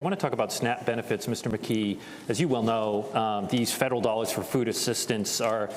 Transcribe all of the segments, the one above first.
I want to talk about SNAP benefits, Mr. McKee. As you well know, these federal dollars for food assistance are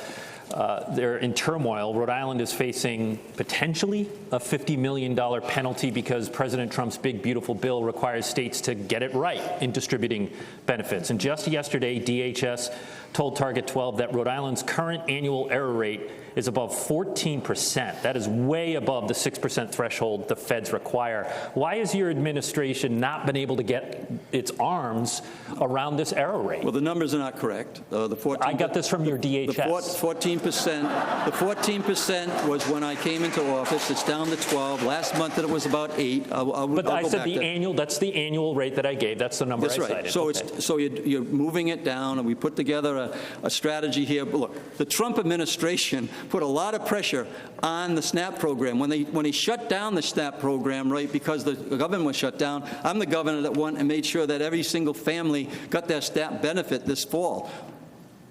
they're in turmoil. Rhode Island is facing potentially a $50 million penalty because President Trump's big, beautiful bill requires states to get it right in distributing benefits. And just yesterday, DHS told Target 12 that Rhode Island's current annual error rate is above 14%. That is way above the 6% threshold the feds require. Why has your administration not been able to get its arms around this error rate? Well, the numbers are not correct. I got this from your DHS. The 14% was when I came into office. It's down to 12. Last month it was about 8. But I said the annual. That's the annual rate that I gave. That's the number I cited. So so you're moving it down, and we put together a strategy here. But look, the Trump administration put a lot of pressure on the SNAP program. When he shut down the SNAP program, right, because the government was shut down, I'm the governor that went and made sure that every single family got their SNAP benefit this fall.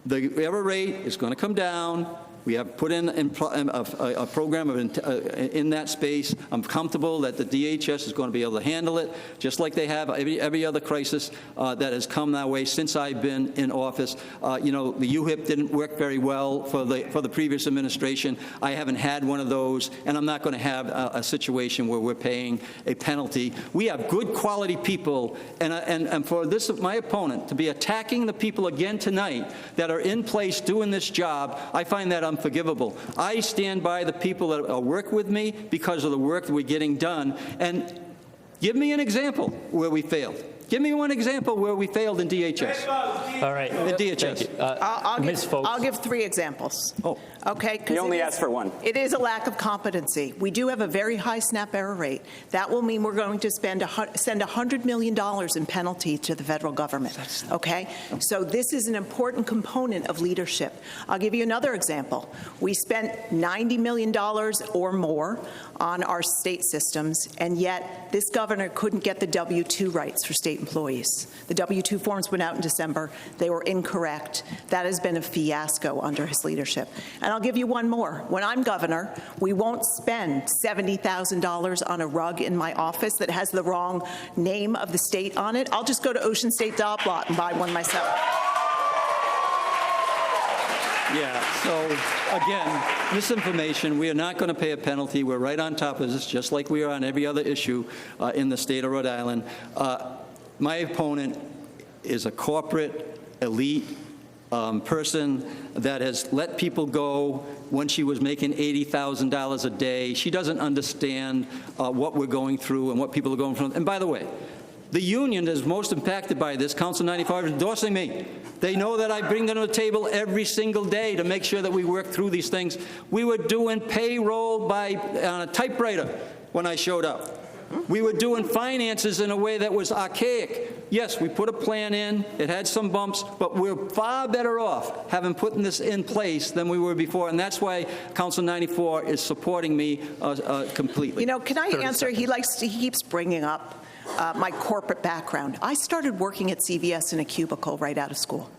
The error rate is going to come down. We have put in a program in that space. I'm comfortable that the DHS is going to be able to handle it, just like they have every other crisis that has come that way since I've been in office. You know, the UHIP didn't work very well for the previous administration. I haven't had one of those, and I'm not going to have a situation where we're paying a penalty. We have good quality people, and for this, my opponent, to be attacking the people again tonight that are in place doing this job, I find that unforgivable. I stand by the people that work with me because of the work that we're getting done. And give me an example where we failed. Give me one example where we failed in DHS. All right. In DHS. I'll give 3 examples. Oh. Okay. You only asked for one. It is a lack of competency. We do have a very high SNAP error rate. That will mean we're going to send $100 million in penalty to the federal government. Okay? So this is an important component of leadership. I'll give you another example. We spent $90 million or more on our state systems, and yet this governor couldn't get the W-2 rights for state employees. The W-2 forms went out in December. They were incorrect. That has been a fiasco under his leadership. And I'll give you one more. When I'm governor, we won't spend $70,000 on a rug in my office that has the wrong name of the state on it. I'll just go to Ocean State Dock Lot and buy one myself. Yeah, so again, misinformation, we are not going to pay a penalty. We're right on top of this, just like we are on every other issue in the state of Rhode Island. My opponent is a corporate elite person that has let people go when she was making $80,000 a day. She doesn't understand what we're going through and what people are going through. And by the way, the union that is most impacted by this, Council 95, is endorsing me. They know that I bring them to the table every single day to make sure that we work through these things. We were doing payroll on a typewriter when I showed up. We were doing finances in a way that was archaic. Yes, we put a plan in. It had some bumps, but we're far better off having put this in place than we were before, and that's why Council 94 is supporting me completely. You know, can I answer? He keeps bringing up my corporate background. I started working at CVS in a cubicle right out of school.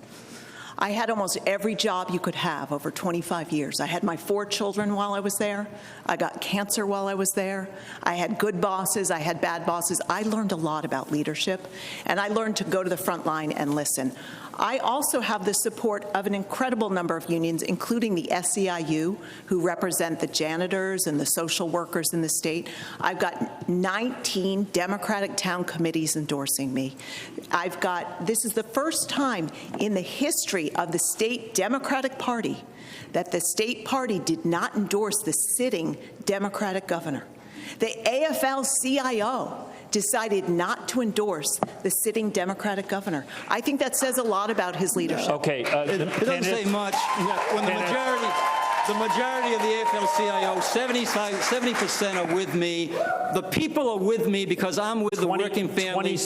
I had almost every job you could have over 25 years. I had my 4 children while I was there. I got cancer while I was there. I had good bosses. I had bad bosses. I learned a lot about leadership, and I learned to go to the front line and listen. I also have the support of an incredible number of unions, including the SEIU, who represent the janitors and the social workers in the state. I've got 19 Democratic town committees endorsing me. This is the first time in the history of the state Democratic Party that the state party did not endorse the sitting Democratic governor. The AFL-CIO decided not to endorse the sitting Democratic governor. I think that says a lot about his leadership. Okay. It doesn't say much. When the majority of the AFL-CIO, 70% are with me. The people are with me because I'm with the working family.